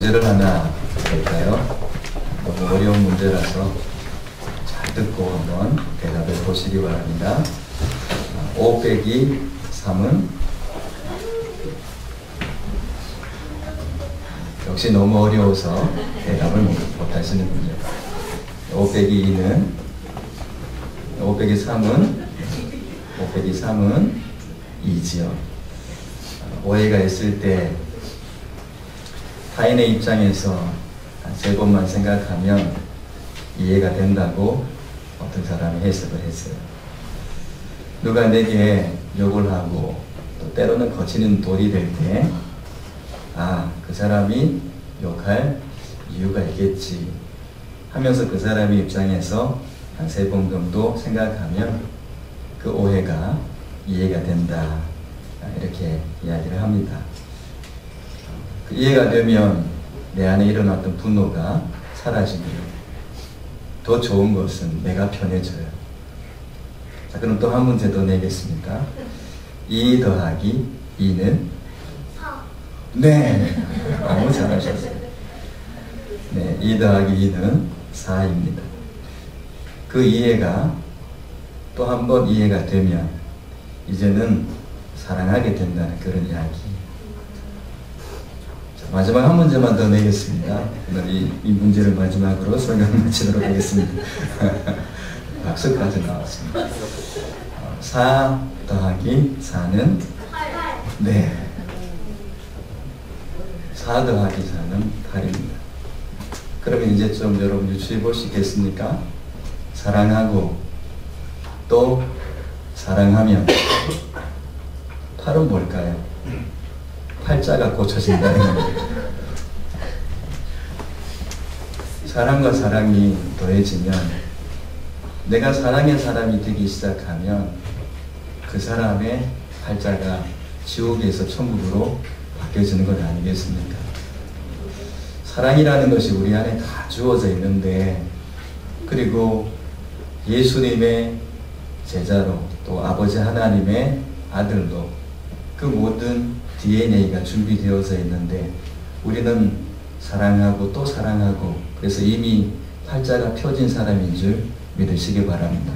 문제를 하나 볼까요? 너무 어려운 문제라서 잘 듣고 한번 대답해 보시기 바랍니다. 5 빼기 3은 역시 너무 어려워서 대답을 못하시는군요. 5 빼기 2는 5 빼기 3은 5 빼기 3은 2지요. 오해가 있을 때 타인의 입장에서 세 번만 생각하면 이해가 된다고 어떤 사람이 해석을 했어요. 누가 내게 욕을 하고 또 때로는 거치는 돌이 될 때 그 사람이 욕할 이유가 있겠지 하면서 그 사람의 입장에서 한 세 번 정도 생각하면 그 오해가 이해가 된다, 이렇게 이야기를 합니다. 그 이해가 되면 내 안에 일어났던 분노가 사라지고요. 더 좋은 것은 내가 편해져요. 자, 그럼 또 한 문제 더 내겠습니다. 2 더하기 2는? 4. 네, 너무 잘하셨어요. 네, 2 더하기 2는 4입니다. 그 이해가 또 한 번 이해가 되면 이제는 사랑하게 된다는 그런 이야기. 자, 마지막 한 문제만 더 내겠습니다. 오늘 이 문제를 마지막으로 설명 마치도록 하겠습니다. 박수까지 나왔습니다. 4 더하기 4는? 8. 네. 4 더하기 4는 8입니다. 그러면 이제 좀 여러분 유추해 볼 수 있겠습니까? 사랑하고 또 사랑하면 8은 뭘까요? 팔자가 고쳐진다는 겁니다. 사랑과 사랑이 더해지면 내가 사랑의 사람이 되기 시작하면 그 사람의 팔자가 지옥에서 천국으로 바뀌어지는 것 아니겠습니까? 사랑이라는 것이 우리 안에 다 주어져 있는데, 그리고 예수님의 제자로 또 아버지 하나님의 아들로 그 모든 DNA가 준비되어져 있는데 우리는 사랑하고 또 사랑하고, 그래서 이미 팔자가 펴진 사람인 줄 믿으시기 바랍니다.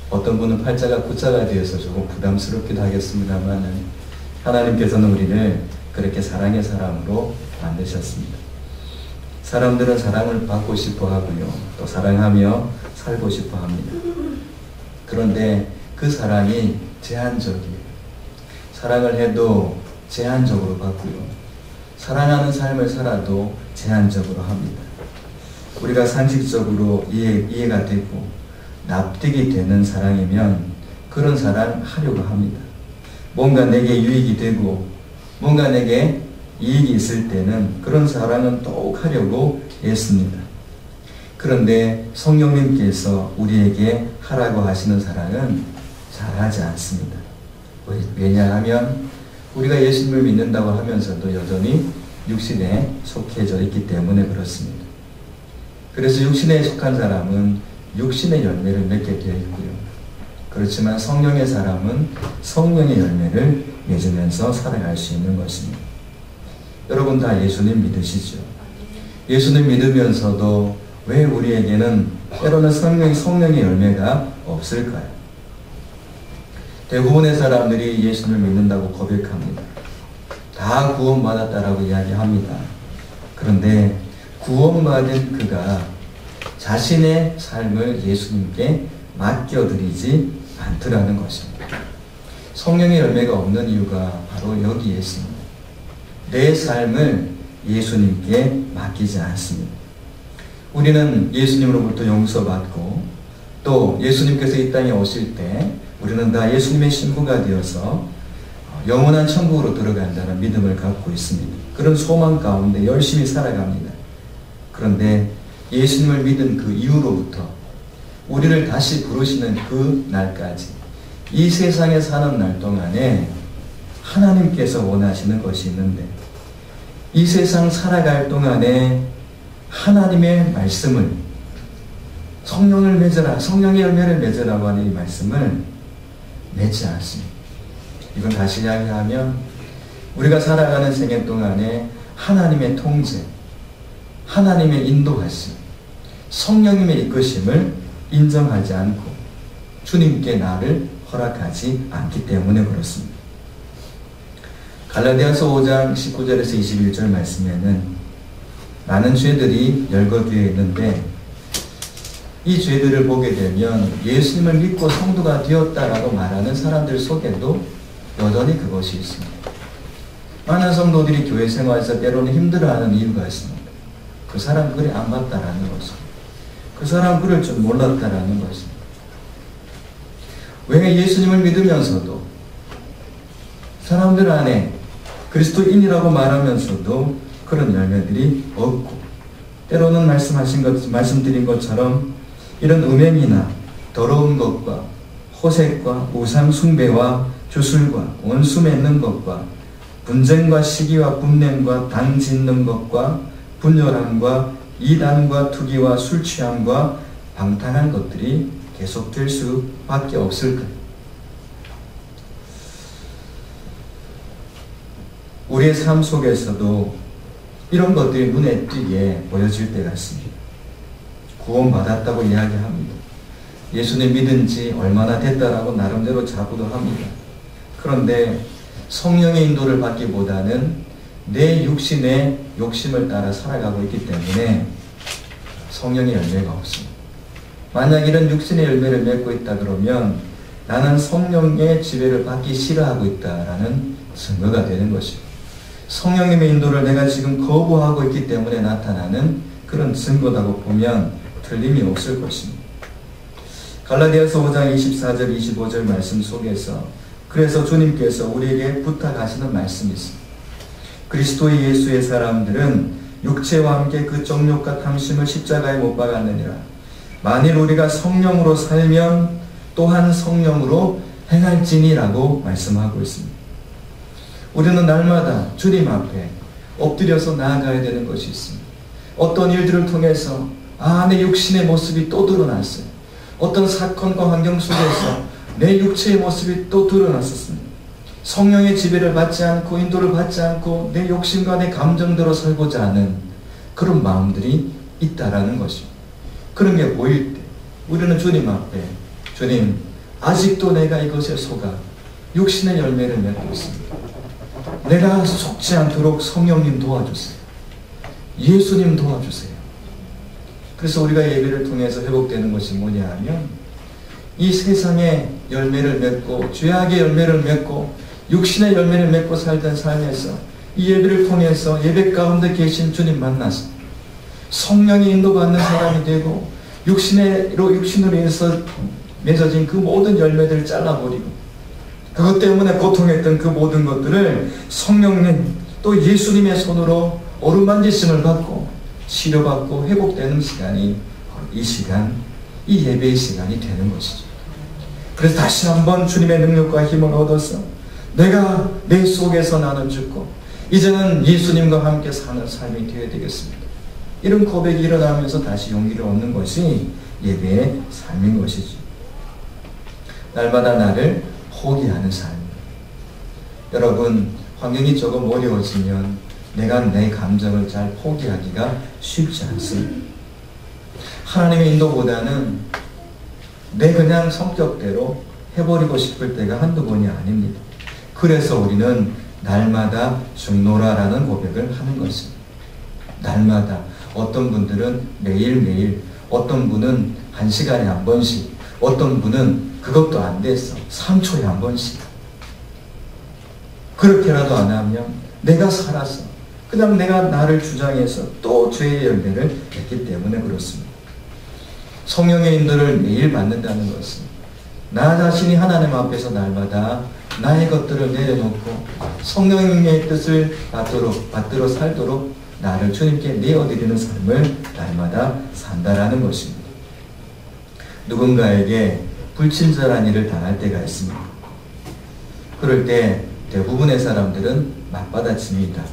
어떤 분은 팔자가 구자가 되어서 조금 부담스럽기도 하겠습니다만 하나님께서는 우리를 그렇게 사랑의 사람으로 만드셨습니다. 사람들은 사랑을 받고 싶어 하고요, 또 사랑하며 살고 싶어 합니다. 그런데 그 사랑이 제한적이에요. 사랑을 해도 제한적으로 받고요, 사랑하는 삶을 살아도 제한적으로 합니다. 우리가 상식적으로 이해가 되고 납득이 되는 사랑이면 그런 사랑 하려고 합니다. 뭔가 내게 유익이 되고 뭔가 내게 이익이 있을 때는 그런 사랑은 더욱 하려고 애씁니다. 그런데 성령님께서 우리에게 하라고 하시는 사랑은 잘하지 않습니다. 왜냐하면 우리가 예수님을 믿는다고 하면서도 여전히 육신에 속해져 있기 때문에 그렇습니다. 그래서 육신에 속한 사람은 육신의 열매를 맺게 되어 있고요, 그렇지만 성령의 사람은 성령의 열매를 맺으면서 살아갈 수 있는 것입니다. 여러분 다 예수님 믿으시죠? 예수님 믿으면서도 왜 우리에게는 때로는 성령의 열매가 없을까요? 대부분의 사람들이 예수님을 믿는다고 고백합니다. 다 구원받았다라고 이야기합니다. 그런데 구원받은 그가 자신의 삶을 예수님께 맡겨드리지 않더라는 것입니다. 성령의 열매가 없는 이유가 바로 여기에 있습니다. 내 삶을 예수님께 맡기지 않습니다. 우리는 예수님으로부터 용서받고 또 예수님께서 이 땅에 오실 때 우리는 다 예수님의 신부가 되어서 영원한 천국으로 들어간다는 믿음을 갖고 있습니다. 그런 소망 가운데 열심히 살아갑니다. 그런데 예수님을 믿은 그 이후로부터 우리를 다시 부르시는 그 날까지 이 세상에 사는 날 동안에 하나님께서 원하시는 것이 있는데, 이 세상 살아갈 동안에 하나님의 말씀을, 성령을 맺어라, 성령의 열매를 맺으라고 하는 이 말씀을 맺지 않습니다. 이건 다시 이야기하면 우리가 살아가는 생애 동안에 하나님의 통제, 하나님의 인도하심, 성령님의 이끄심을 인정하지 않고 주님께 나를 허락하지 않기 때문에 그렇습니다. 갈라디아서 5장 19절에서 21절 말씀에는 많은 죄들이 열거되어 있는데 이 죄들을 보게 되면 예수님을 믿고 성도가 되었다라고 말하는 사람들 속에도 여전히 그것이 있습니다. 많은 성도들이 교회 생활에서 때로는 힘들어하는 이유가 있습니다. 그 사람 그리 안 맞다라는 것입니다. 그 사람 그럴 줄 몰랐다라는 것입니다. 왜 예수님을 믿으면서도 사람들 안에 그리스도인이라고 말하면서도 그런 열매들이 없고, 때로는 말씀드린 것처럼 이런 음행이나 더러운 것과 호색과 우상 숭배와 주술과 원수 맺는 것과 분쟁과 시기와 분냄과 당 짓는 것과 분열함과 이단과 투기와 술 취함과 방탕한 것들이 계속될 수밖에 없을 거예요. 우리의 삶 속에서도 이런 것들이 눈에 띄게 보여질 때가 있습니다. 구원받았다고 이야기합니다. 예수님 믿은 지 얼마나 됐다라고 나름대로 자부도 합니다. 그런데 성령의 인도를 받기보다는 내 육신의 욕심을 따라 살아가고 있기 때문에 성령의 열매가 없습니다. 만약 이런 육신의 열매를 맺고 있다 그러면 나는 성령의 지배를 받기 싫어하고 있다라는 증거가 되는 것입니다. 성령님의 인도를 내가 지금 거부하고 있기 때문에 나타나는 그런 증거라고 보면 틀림이 없을 것입니다. 갈라디아서 5장 24절 25절 말씀 속에서 그래서 주님께서 우리에게 부탁하시는 말씀이 있습니다. 그리스도 예수의 사람들은 육체와 함께 그 정욕과 탐심을 십자가에 못 박았느니라. 만일 우리가 성령으로 살면 또한 성령으로 행할지니라고 말씀하고 있습니다. 우리는 날마다 주님 앞에 엎드려서 나아가야 되는 것이 있습니다. 어떤 일들을 통해서 내 육신의 모습이 또 드러났어요. 어떤 사건과 환경 속에서 내 육체의 모습이 또 드러났었습니다. 성령의 지배를 받지 않고 인도를 받지 않고 내 욕심과 내 감정대로 살고자 하는 그런 마음들이 있다라는 것입니다. 그런 게 보일 때 우리는 주님 앞에 주님, 아직도 내가 이것에 속아 육신의 열매를 맺고 있습니다. 내가 속지 않도록 성령님 도와주세요. 예수님 도와주세요. 그래서 우리가 예배를 통해서 회복되는 것이 뭐냐 하면 이 세상의 열매를 맺고 죄악의 열매를 맺고 육신의 열매를 맺고 살던 삶에서 이 예배를 통해서 예배 가운데 계신 주님 만나서 성령의 인도받는 사람이 되고 육신으로 인해서 맺어진 그 모든 열매들을 잘라버리고 그것 때문에 고통했던 그 모든 것들을 성령님 또 예수님의 손으로 어루만지심을 받고 치료받고 회복되는 시간이 이 시간, 이 예배의 시간이 되는 것이죠. 그래서 다시 한번 주님의 능력과 힘을 얻어서 내가 내 속에서 나는 죽고 이제는 예수님과 함께 사는 삶이 되어야 되겠습니다. 이런 고백이 일어나면서 다시 용기를 얻는 것이 예배의 삶인 것이죠. 날마다 나를 포기하는 삶입니다. 여러분, 환경이 조금 어려워지면 내가 내 감정을 잘 포기하기가 쉽지 않습니다. 하나님의 인도보다는 내 그냥 성격대로 해버리고 싶을 때가 한두 번이 아닙니다. 그래서 우리는 날마다 죽노라라는 고백을 하는 것입니다. 날마다. 어떤 분들은 매일매일, 어떤 분은 1시간에 한 번씩, 어떤 분은 그것도 안 돼서 3초에 한 번씩. 그렇게라도 안 하면 내가 살아서 그냥 내가 나를 주장해서 또 죄의 열매를 맺기 때문에 그렇습니다. 성령의 인도를 매일 받는다는 것은 나 자신이 하나님 앞에서 날마다 나의 것들을 내려놓고 성령의 뜻을 받들어 살도록 나를 주님께 내어드리는 삶을 날마다 산다라는 것입니다. 누군가에게 불친절한 일을 당할 때가 있습니다. 그럴 때 대부분의 사람들은 맞받아칩니다.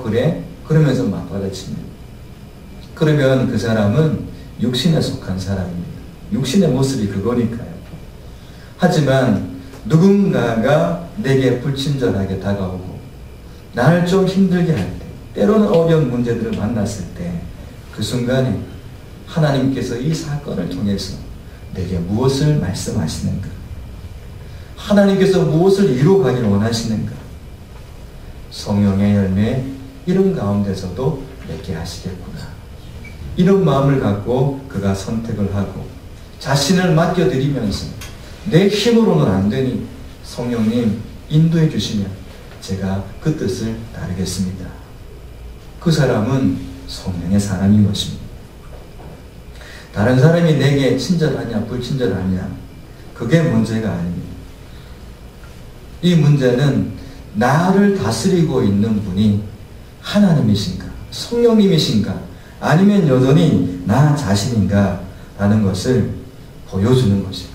그래? 그러면서 맞받아칩니다. 그러면 그 사람은 육신에 속한 사람입니다. 육신의 모습이 그거니까요. 하지만 누군가가 내게 불친절하게 다가오고 나를 좀 힘들게 할 때, 때로는 어려운 문제들을 만났을 때 그 순간에 하나님께서 이 사건을 통해서 내게 무엇을 말씀하시는가? 하나님께서 무엇을 이루어가길 원하시는가? 성령의 열매 이런 가운데서도 맺게 하시겠구나. 이런 마음을 갖고 그가 선택을 하고 자신을 맡겨드리면서 내 힘으로는 안 되니 성령님 인도해 주시면 제가 그 뜻을 따르겠습니다. 그 사람은 성령의 사람인 것입니다. 다른 사람이 내게 친절하냐 불친절하냐 그게 문제가 아닙니다. 이 문제는 나를 다스리고 있는 분이 하나님이신가 성령님이신가 아니면 여전히 나 자신인가 라는 것을 보여주는 것이에요.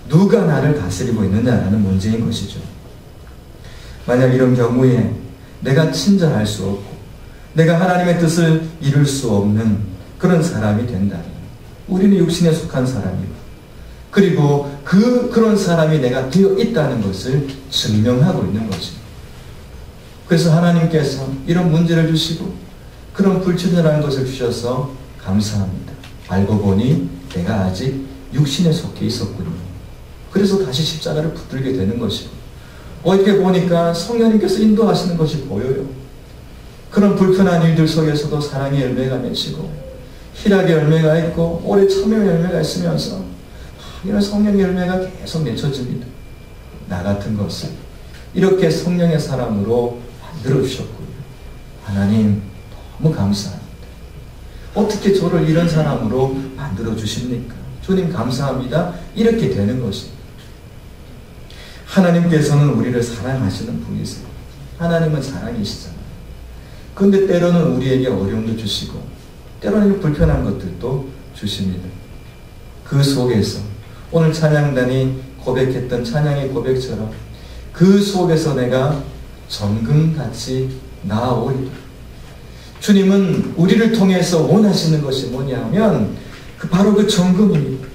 누가 나를 다스리고 있느냐라는 문제인 것이죠. 만약 이런 경우에 내가 친절할 수 없고 내가 하나님의 뜻을 이룰 수 없는 그런 사람이 된다면 우리는 육신에 속한 사람이고 그리고 그런 사람이 내가 되어 있다는 것을 증명하고 있는 것입니다. 그래서 하나님께서 이런 문제를 주시고 그런 불친절한 것을 주셔서 감사합니다. 알고 보니 내가 아직 육신에 속해 있었군요. 그래서 다시 십자가를 붙들게 되는 것이고 어떻게 보니까 성령님께서 인도하시는 것이 보여요. 그런 불편한 일들 속에서도 사랑의 열매가 맺히고 희락의 열매가 있고 오래 참여의 열매가 있으면서 이런 성령의 열매가 계속 맺혀집니다. 나 같은 것을 이렇게 성령의 사람으로 만들어주셨고요. 하나님 너무 감사합니다. 어떻게 저를 이런 사람으로 만들어주십니까? 주님 감사합니다. 이렇게 되는 것입니다. 하나님께서는 우리를 사랑하시는 분이세요. 하나님은 사랑이시잖아요. 그런데 때로는 우리에게 어려움도 주시고 때로는 불편한 것들도 주십니다. 그 속에서 오늘 찬양단이 고백했던 찬양의 고백처럼 그 속에서 내가 정금같이 나아오리라. 주님은 우리를 통해서 원하시는 것이 뭐냐면 바로 그 정금입니다.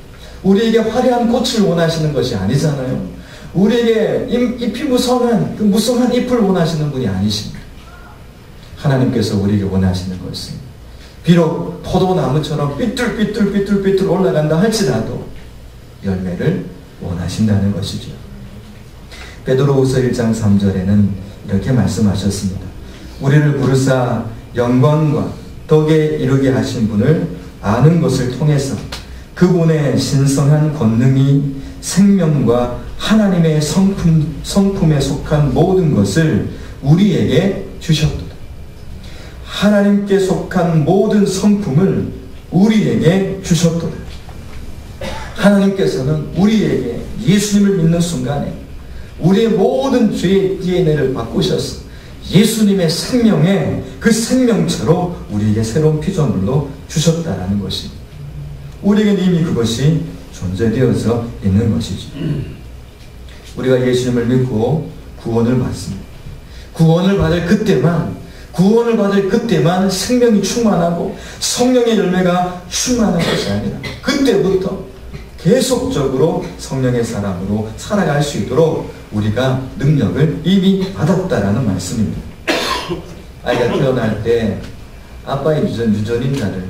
우리에게 화려한 꽃을 원하시는 것이 아니잖아요. 우리에게 잎이 무성한 그 무성한 잎을 원하시는 분이 아니십니다. 하나님께서 우리에게 원하시는 것은 비록 포도나무처럼 삐뚤삐뚤 올라간다 할지라도 열매를 원하신다는 것이죠. 베드로후서 1장 3절에는 이렇게 말씀하셨습니다. 우리를 부르사 영광과 덕에 이르게 하신 분을 아는 것을 통해서 그분의 신성한 권능이 생명과 하나님의 성품에 속한 모든 것을 우리에게 주셨도다. 하나님께 속한 모든 성품을 우리에게 주셨도다. 하나님께서는 우리에게 예수님을 믿는 순간에 우리의 모든 죄의 DNA를 바꾸셔서 예수님의 생명에 그 생명체로 우리에게 새로운 피조물로 주셨다라는 것입니다. 우리에게는 이미 그것이 존재되어서 있는 것이죠. 우리가 예수님을 믿고 구원을 받습니다. 구원을 받을 그때만 생명이 충만하고 성령의 열매가 충만한 것이 아니라 그때부터 계속적으로 성령의 사람으로 살아갈 수 있도록 우리가 능력을 이미 받았다라는 말씀입니다. 아이가 태어날 때 아빠의 유전인자를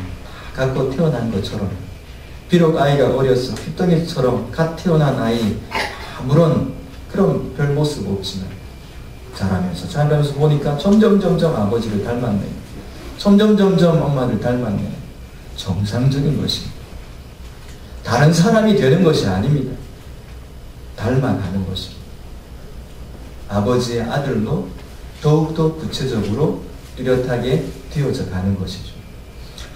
갖고 태어난 것처럼 비록 아이가 어려서 핏덩이처럼 갓 태어난 아이 아무런 그런 별 모습 없지만 자라면서 보니까 점점 아버지를 닮았네. 점점 엄마를 닮았네. 정상적인 것입니다. 다른 사람이 되는 것이 아닙니다. 닮아가는 것입니다. 아버지의 아들로 더욱더 구체적으로 뚜렷하게 되어져 가는 것이죠.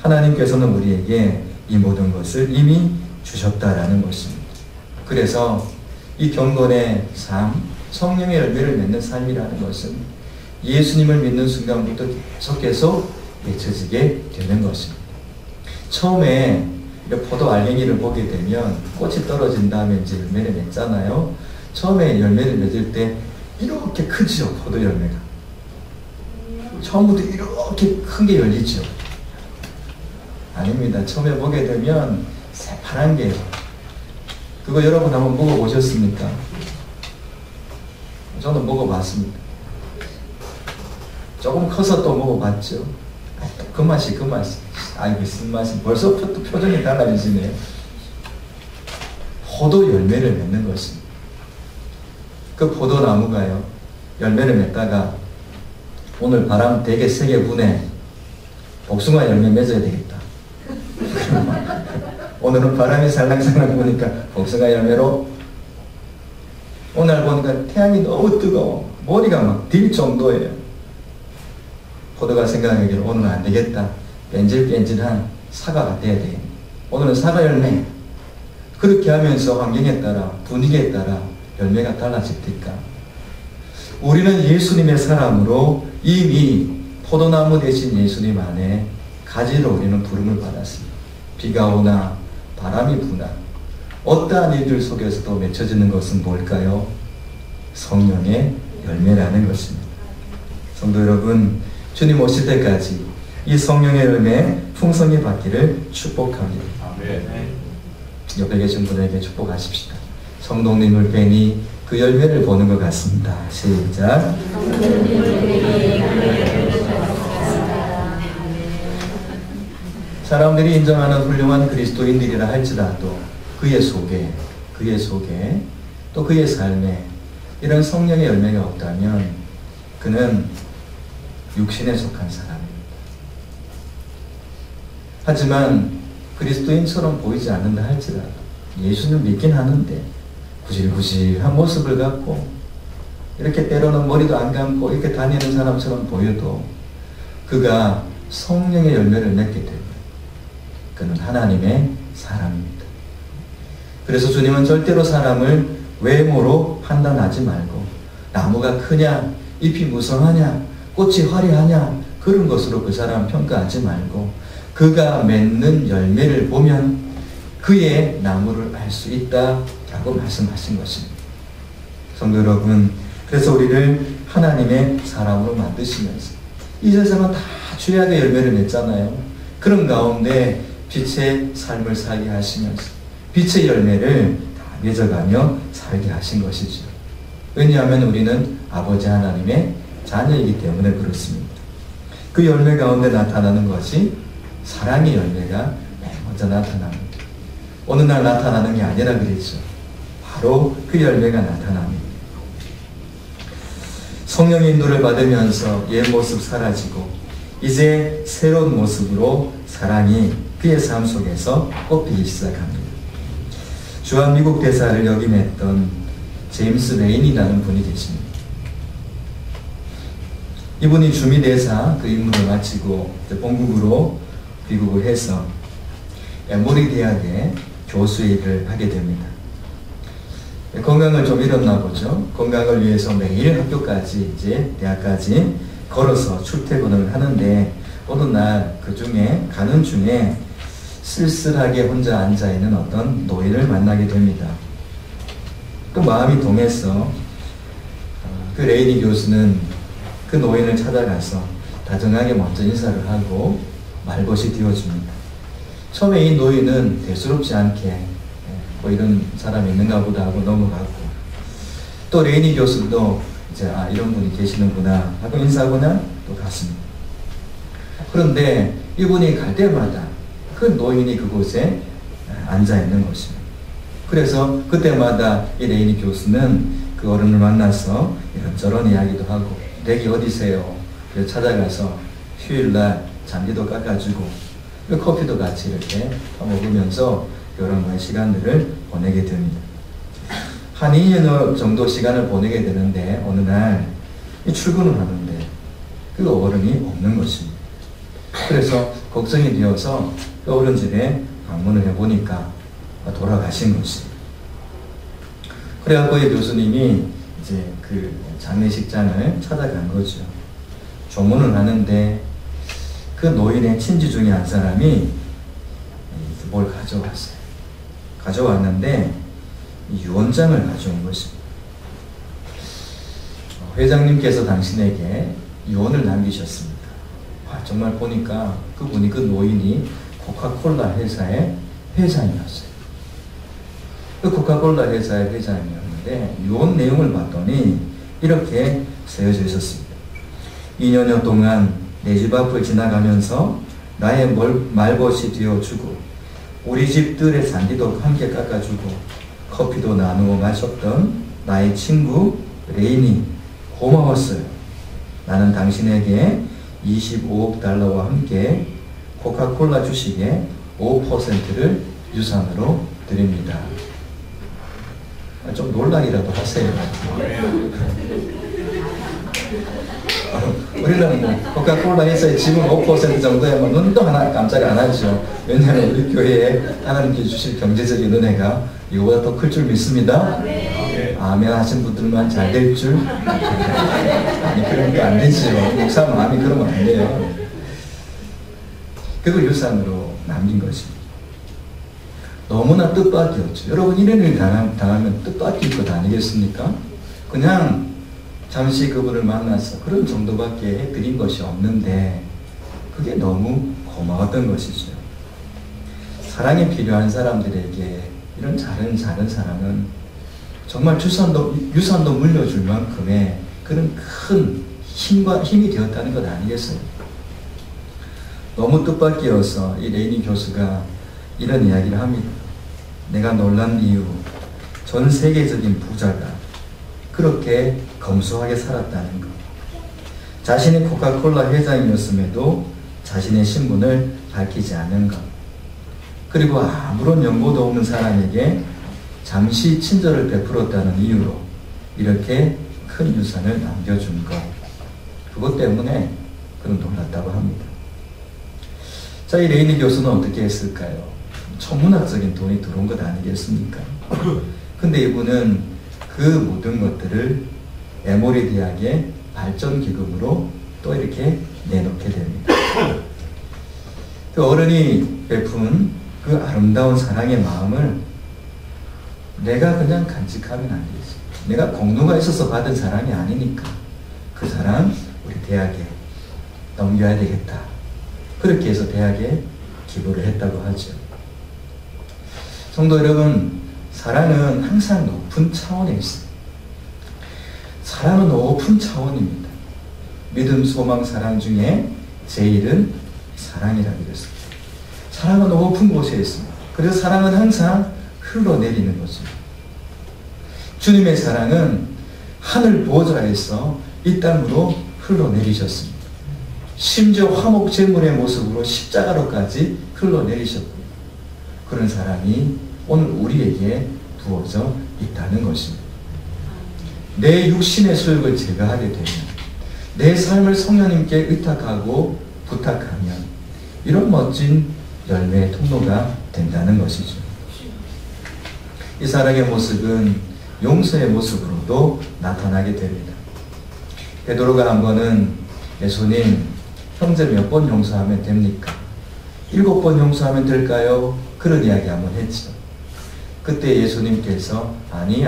하나님께서는 우리에게 이 모든 것을 이미 주셨다라는 것입니다. 그래서 이 경건의 삶, 성령의 열매를 맺는 삶이라는 것은 예수님을 믿는 순간부터 계속 맺혀지게 되는 것입니다. 처음에 포도 알갱이를 보게 되면 꽃이 떨어진 다음에 이제 열매를 맺잖아요. 처음에 열매를 맺을 때 이렇게 크지요, 포도 열매가. 처음부터 이렇게 큰 게 열리죠. 아닙니다. 처음에 보게 되면 새파란 게요. 그거 여러분 한번 먹어보셨습니까? 저는 먹어봤습니다. 조금 커서 또 먹어봤죠. 그 맛이 그 맛이. 아이고 쓴맛이 벌써 또 표정이 달라지시네요. 포도 열매를 맺는 것입니다. 그 포도나무가요, 열매를 맺다가 오늘 바람 되게 세게 부네. 복숭아 열매 맺어야 되겠다. 오늘은 바람이 살랑살랑 부니까 복숭아 열매로. 오늘 보니까 태양이 너무 뜨거워. 머리가 막 딜 정도예요. 포도가 생각하기로 오늘은 안 되겠다. 뺀질뺀질한 사과가 돼야 돼. 오늘은 사과 열매. 그렇게 하면서 환경에 따라, 분위기에 따라 열매가 달라집니까? 우리는 예수님의 사람으로 이미 포도나무 대신 예수님 안에 가지로 우리는 부름을 받았습니다. 비가 오나 바람이 부나 어떠한 일들 속에서도 맺혀지는 것은 뭘까요? 성령의 열매라는 것입니다. 성도 여러분, 주님 오실 때까지 이 성령의 열매 풍성히 받기를 축복합니다. 아멘. 옆에 계신 분에게 축복하십시다. 성도님을 뵈니 그 열매를 보는 것 같습니다. 시작. 사람들이 인정하는 훌륭한 그리스도인들이라 할지라도 그의 속에 또 그의 삶에 이런 성령의 열매가 없다면 그는 육신에 속한 사람입니다. 하지만 그리스도인처럼 보이지 않는다 할지라도 예수를 믿긴 하는데 구질구질한 모습을 갖고 이렇게 때로는 머리도 안 감고 이렇게 다니는 사람처럼 보여도 그가 성령의 열매를 맺게 됩니다. 그는 하나님의 사람입니다. 그래서 주님은 절대로 사람을 외모로 판단하지 말고 나무가 크냐, 잎이 무성하냐, 꽃이 화려하냐 그런 것으로 그 사람 평가하지 말고 그가 맺는 열매를 보면 그의 나무를 알 수 있다라고 말씀하신 것입니다. 성도 여러분, 그래서 우리를 하나님의 사람으로 만드시면서 이 세상은 다 죄악의 열매를 맺잖아요. 그런 가운데 빛의 삶을 살게 하시면서 빛의 열매를 다 맺어가며 살게 하신 것이죠. 왜냐하면 우리는 아버지 하나님의 자녀이기 때문에 그렇습니다. 그 열매 가운데 나타나는 것이 사랑의 열매가 먼저 나타납니다. 어느 날 나타나는 게 아니라 그랬죠. 바로 그 열매가 나타납니다. 성령의 인도를 받으면서 옛 모습 사라지고 이제 새로운 모습으로 사랑이 그의 삶 속에서 꽃피기 시작합니다. 주한미국 대사를 역임했던 제임스 레인이라는 분이 계십니다. 이분이 주미대사 그 임무를 마치고 본국으로 귀국을 해서 에모리 대학에 교수 일을 하게 됩니다. 건강을 좀 잃었나 보죠. 건강을 위해서 매일 학교까지 이제 대학까지 걸어서 출퇴근을 하는데 어느 날 가는 중에 쓸쓸하게 혼자 앉아있는 어떤 노인을 만나게 됩니다. 또 마음이 동해서 그 레이니 교수는 그 노인을 찾아가서 다정하게 먼저 인사를 하고 말벗이 되어줍니다. 처음에 이 노인은 대수롭지 않게 뭐 이런 사람이 있는가 보다 하고 넘어갔고 또 레이니 교수도 이제 이런 분이 계시는구나 하고 인사하거나 또 갔습니다. 그런데 이분이 갈 때마다 그 노인이 그곳에 앉아 있는 것입니다. 그래서 그때마다 이 레이니 교수는 그 어른을 만나서 이런저런 이야기도 하고 댁이 어디세요? 그래서 찾아가서 휴일날 잔디도 깎아주고 커피도 같이 이렇게 먹으면서 여러 가지 시간들을 보내게 됩니다. 한 2년 정도 시간을 보내게 되는데 어느 날 출근을 하는데 그 어른이 없는 것입니다. 그래서 걱정이 되어서 그 어른 집에 방문을 해보니까 돌아가신 것입니다. 그래갖고 이 교수님이 이제 그 장례식장을 찾아간 거죠. 조문을 하는데 그 노인의 친지 중에 한 사람이 뭘 가져왔어요. 가져왔는데 유언장을 가져온 것입니다. 회장님께서 당신에게 유언을 남기셨습니다. 정말 보니까 그분이 그 노인이 코카콜라 회사의 회장이었어요. 그 코카콜라 회사의 회장이었는데 유언 내용을 봤더니 이렇게 쓰여져 있었습니다. 2년여 동안 내 집 앞을 지나가면서 나의 말벗이 되어주고 우리 집 뜰의 잔디도 함께 깎아주고 커피도 나누어 마셨던 나의 친구 레인이 고마웠어요. 나는 당신에게 25억 달러와 함께 코카콜라 주식의 5%를 유산으로 드립니다. 좀 논란이라도 하세요. 우리는 뭐 코카콜라 회사의 지분 5% 정도에만 눈도 하나 깜짝 안 하죠. 왜냐하면 우리 교회에 하나님께 주실 경제적인 은혜가 이거보다 더 클 줄 믿습니다. 아멘 하신 분들만 잘 될 줄. 아니 그런 게 안 되지요. 목사 마음이 그러면 안 돼요. 그걸 유산으로 남긴 것입니다. 너무나 뜻밖이었죠. 여러분 이런 일 당하면 뜻밖일 것 아니겠습니까? 그냥 잠시 그분을 만나서 그런 정도밖에 해드린 것이 없는데 그게 너무 고마웠던 것이죠. 사랑이 필요한 사람들에게 이런 작은 사랑은 정말 유산도 물려줄 만큼의 그런 큰 힘이 되었다는 것 아니겠어요? 너무 뜻밖이어서 이 레이니 교수가 이런 이야기를 합니다. 내가 놀란 이유, 전 세계적인 부자가 그렇게 검소하게 살았다는 것. 자신이 코카콜라 회장이었음에도 자신의 신분을 밝히지 않는 것. 그리고 아무런 연고도 없는 사람에게 잠시 친절을 베풀었다는 이유로 이렇게 큰 유산을 남겨준 것. 그것 때문에 그는 놀랐다고 합니다. 자, 이 레이니 교수는 어떻게 했을까요? 천문학적인 돈이 들어온 것 아니겠습니까? 근데 이분은 그 모든 것들을 에모리 대학의 발전기금으로 또 이렇게 내놓게 됩니다. 그 어른이 베푼 그 아름다운 사랑의 마음을 내가 그냥 간직하면 안 되지. 내가 공로가 있어서 받은 사랑이 아니니까 그 사랑 우리 대학에 넘겨야 되겠다. 그렇게 해서 대학에 기부를 했다고 하죠. 성도 여러분, 사랑은 항상 높은 차원에 있습니다. 사랑은 높은 차원입니다. 믿음, 소망, 사랑 중에 제일은 사랑이라고 그랬습니다. 사랑은 높은 곳에 있습니다. 그래서 사랑은 항상 흘러내리는 것입니다. 주님의 사랑은 하늘 보좌에서 이 땅으로 흘러내리셨습니다. 심지어 화목 제물의 모습으로 십자가로까지 흘러내리셨고요. 그런 사랑이 오늘 우리에게 부어져 있다는 것입니다. 내 육신의 소욕을 제거하게 되면, 내 삶을 성령님께 의탁하고 부탁하면 이런 멋진 열매의 통로가 된다는 것이죠. 이 사랑의 모습은 용서의 모습으로도 나타나게 됩니다. 베드로가 한 번은 예수님, 형제 몇 번 용서하면 됩니까? 7번 용서하면 될까요? 그런 이야기 한번 했죠. 그때 예수님께서 아니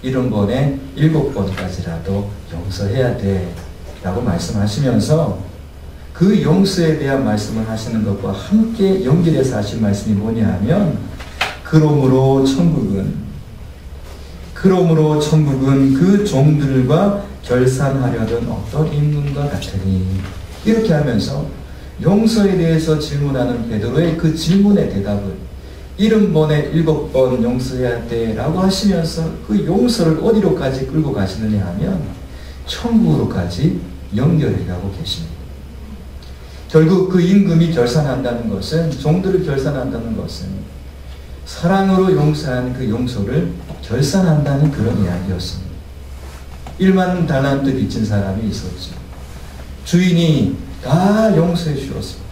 70번에 7번까지라도 용서해야 돼 라고 말씀하시면서 그 용서에 대한 말씀을 하시는 것과 함께 연결해서 하신 말씀이 뭐냐 하면 그러므로 천국은 그 종들과 결산하려던 어떤 인문과 같으니, 이렇게 하면서 용서에 대해서 질문하는 베드로의 그 질문의 대답을 70번에 7번 용서해야 돼 라고 하시면서 그 용서를 어디로까지 끌고 가시느냐 하면 천국으로까지 연결해 가고 계십니다. 결국 그 임금이 결산한다는 것은, 종들을 결산한다는 것은 사랑으로 용서한 그 용서를 결산한다는 그런 이야기였습니다. 1만 달란트 빚진 사람이 있었죠. 주인이 다 용서해 주었습니다.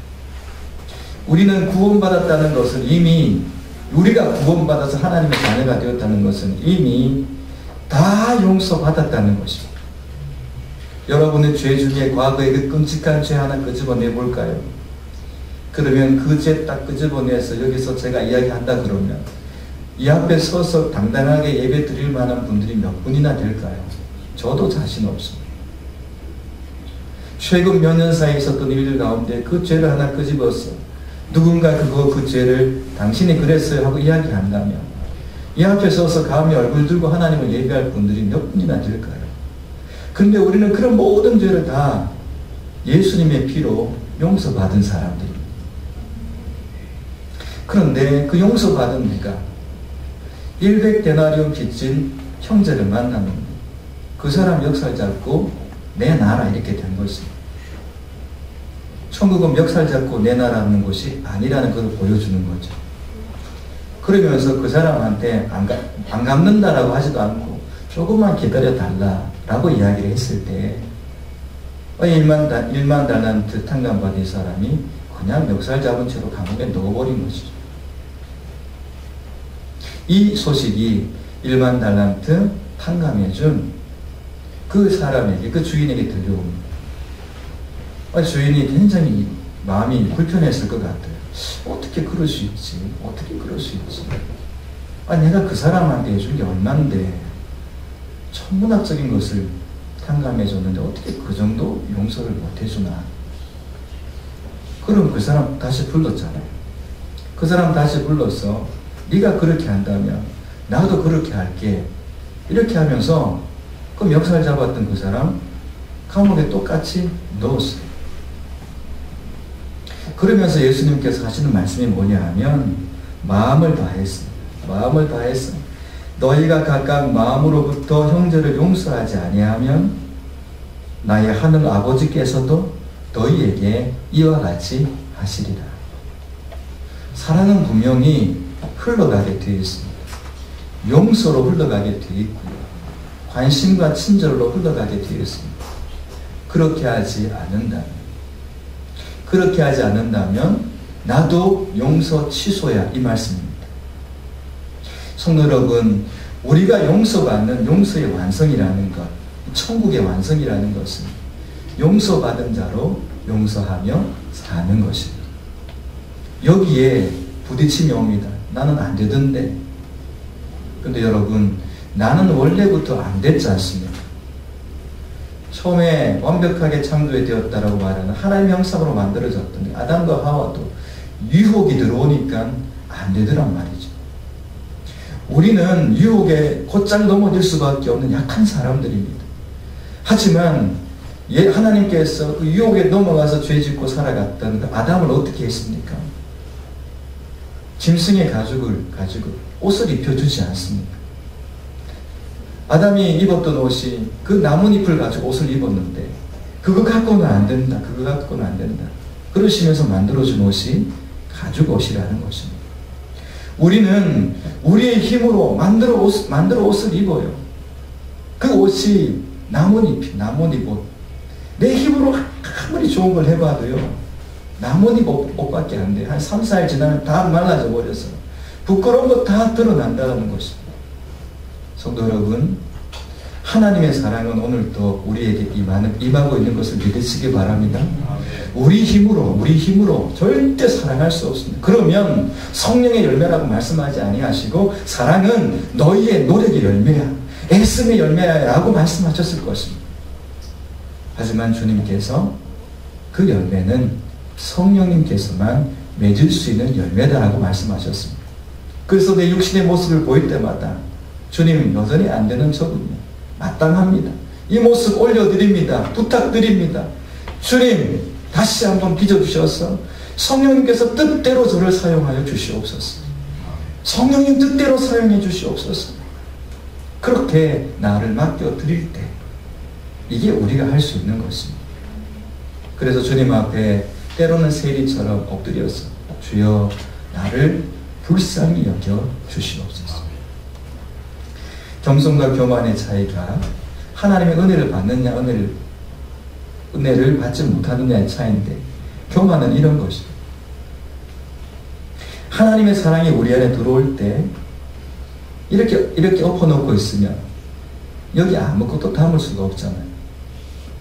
우리는 구원받았다는 것은 이미, 우리가 구원받아서 하나님의 자녀가 되었다는 것은 이미 다 용서받았다는 것입니다. 여러분의 죄 중에 과거에 그 끔찍한 죄 하나 끄집어내 볼까요? 그러면 그 죄 딱 끄집어내서 여기서 제가 이야기한다 그러면 이 앞에 서서 당당하게 예배 드릴 만한 분들이 몇 분이나 될까요? 저도 자신 없습니다. 최근 몇 년 사이에 있었던 일들 가운데 그 죄를 하나 끄집어서 누군가 그 죄를 당신이 그랬어요 하고 이야기한다면 이 앞에 서서 감히 얼굴 들고 하나님을 예배할 분들이 몇 분이나 될까요? 그런데 우리는 그런 모든 죄를 다 예수님의 피로 용서받은 사람들입니다. 그런데 그 용서받은 내가 100데나리온 빚진 형제를 만나면 그 사람 역살 잡고 내놔라 이렇게 된 것입니다. 천국은 멱살 잡고 내놔라는 것이 아니라는 것을 보여주는 거죠. 그러면서 그 사람한테 안 갚는다라고 하지도 않고 조금만 기다려달라라고 이야기를 했을 때 1만 달란트 탕감받은 사람이 그냥 멱살 잡은 채로 감옥에 넣어버린 것이죠. 이 소식이 1만 달란트 탕감해준 그 사람에게, 그 주인에게 들려옵니다. 주인이 굉장히 마음이 불편했을 것 같아요. 어떻게 그럴 수 있지? 어떻게 그럴 수 있지? 내가 그 사람한테 해준 게 얼만데 천문학적인 것을 탕감해줬는데 어떻게 그 정도 용서를 못 해주나? 그럼 그 사람 다시 불렀잖아요. 그 사람 다시 불러서 네가 그렇게 한다면 나도 그렇게 할게. 이렇게 하면서 그 멱살 잡았던 그 사람 감옥에 똑같이 넣었어요. 그러면서 예수님께서 하시는 말씀이 뭐냐 하면 마음을 다했습니다. 마음을 다했어. 너희가 각각 마음으로부터 형제를 용서하지 아니하면 나의 하늘 아버지께서도 너희에게 이와 같이 하시리라. 사랑은 분명히 흘러가게 되어 있습니다. 용서로 흘러가게 되어 있고요. 관심과 친절로 흘러가게 되어 있습니다. 그렇게 하지 않는다면 나도 용서 취소야 이 말씀입니다. 성도 여러분, 우리가 용서받는 용서의 완성이라는 것, 천국의 완성이라는 것은 용서받은 자로 용서하며 사는 것입니다. 여기에 부딪힘이 옵니다. 나는 안 되던데. 근데 여러분, 나는 원래부터 안 됐지 않습니까? 처음에 완벽하게 창조되었다라고 말하는 하나님의 형상으로 만들어졌던 아담과 하와도 유혹이 들어오니까 안 되더란 말이죠. 우리는 유혹에 곧장 넘어질 수밖에 없는 약한 사람들입니다. 하지만 하나님께서 그 유혹에 넘어가서 죄 짓고 살아갔던 그 아담을 어떻게 했습니까? 짐승의 가죽을 가지고 옷을 입혀주지 않습니까? 아담이 입었던 옷이 그 나뭇잎을 가지고 옷을 입었는데 그거 갖고는 안 된다. 그거 갖고는 안 된다. 그러시면서 만들어준 옷이 가죽 옷이라는 것입니다. 우리는 우리의 힘으로 만들어 옷을 입어요. 그 옷이 나뭇잎 옷. 내 힘으로 아무리 좋은 걸 해봐도요. 나뭇잎 옷밖에 안 돼. 한 3, 4일 지나면 다 말라져 버려서 부끄러운 거 다 드러난다는 것입니다. 성도 여러분, 하나님의 사랑은 오늘도 우리에게 임하고 있는 것을 믿으시기 바랍니다. 우리 힘으로 절대 사랑할 수 없습니다. 그러면 성령의 열매라고 말씀하지 아니하시고 사랑은 너희의 노력의 열매야, 애씀의 열매야라고 말씀하셨을 것입니다. 하지만 주님께서 그 열매는 성령님께서만 맺을 수 있는 열매다라고 말씀하셨습니다. 그래서 내 육신의 모습을 보일 때마다 주님 여전히 안 되는 저군요. 마땅합니다. 이 모습 올려드립니다. 부탁드립니다. 주님 다시 한번 빚어주셔서 성령님께서 뜻대로 저를 사용하여 주시옵소서. 성령님 뜻대로 사용해 주시옵소서. 그렇게 나를 맡겨드릴 때 이게 우리가 할 수 있는 것입니다. 그래서 주님 앞에 때로는 세리처럼 엎드려서 주여 나를 불쌍히 여겨 주시옵소서. 겸손과 교만의 차이가 하나님의 은혜를 받느냐 은혜를 받지 못하느냐의 차이인데, 교만은 이런 것입니다. 하나님의 사랑이 우리 안에 들어올 때 이렇게 엎어놓고 있으면 여기 아무것도 담을 수가 없잖아요.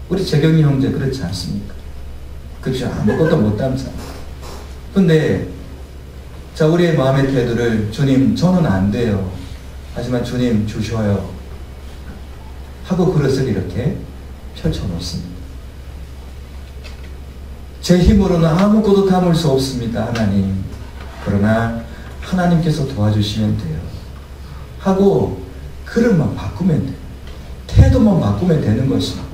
우리 재경이 형제 그렇지 않습니까? 그렇죠. 아무것도 못 담잖아요. 근데 자, 우리의 마음의 태도를 주님 저는 안 돼요. 하지만 주님 주셔요. 하고 그릇을 이렇게 펼쳐놓습니다. 제 힘으로는 아무것도 담을 수 없습니다. 하나님. 그러나 하나님께서 도와주시면 돼요. 하고 그릇만 바꾸면 돼요. 태도만 바꾸면 되는 것입니다.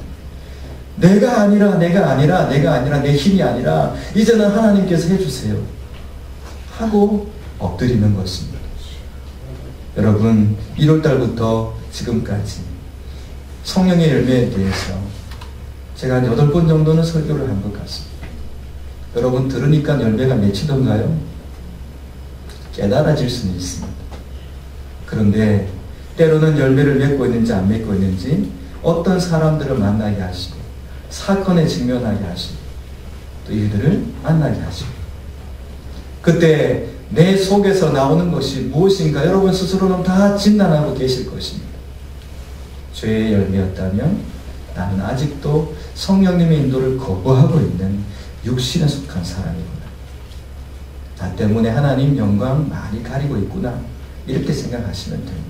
내가 아니라 내 힘이 아니라 이제는 하나님께서 해주세요 하고 엎드리는 것입니다. 여러분 1월달부터 지금까지 성령의 열매에 대해서 제가 한 8번 정도는 설교를 한 것 같습니다. 여러분 들으니까 열매가 맺히던가요? 깨달아질 수는 있습니다. 그런데 때로는 열매를 맺고 있는지 안 맺고 있는지 어떤 사람들을 만나게 하시고 사건에 직면하게 하시고 또 일들을 만나게 하시고 그때 내 속에서 나오는 것이 무엇인가 여러분 스스로는 다 진단하고 계실 것입니다. 죄의 열매였다면 나는 아직도 성령님의 인도를 거부하고 있는 육신에 속한 사람이구나. 나 때문에 하나님 영광 많이 가리고 있구나. 이렇게 생각하시면 됩니다.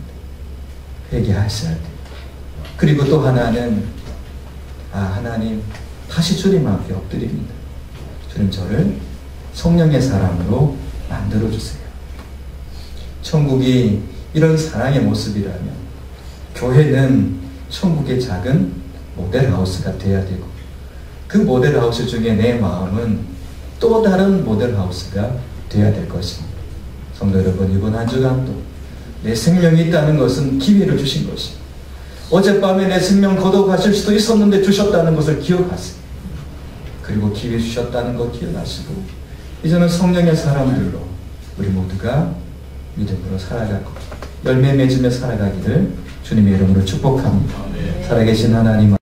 회개하셔야 돼요. 그리고 또 하나는 하나님 다시 주님 앞에 엎드립니다. 주님 저를 성령의 사람으로 만들어주세요. 천국이 이런 사랑의 모습이라면 교회는 천국의 작은 모델하우스가 돼야 되고 그 모델하우스 중에 내 마음은 또 다른 모델하우스가 돼야 될 것입니다. 성도 여러분 이번 한 주간도 내 생명이 있다는 것은 기회를 주신 것입니다. 어젯밤에 내 생명 거둬가실 수도 있었는데 주셨다는 것을 기억하세요. 그리고 기회 주셨다는 것 기억하시고 이제는 성령의 사람들로 우리 모두가 믿음으로 살아가고 열매 맺으며 살아가기를 주님의 이름으로 축복합니다. 살아계신 하나님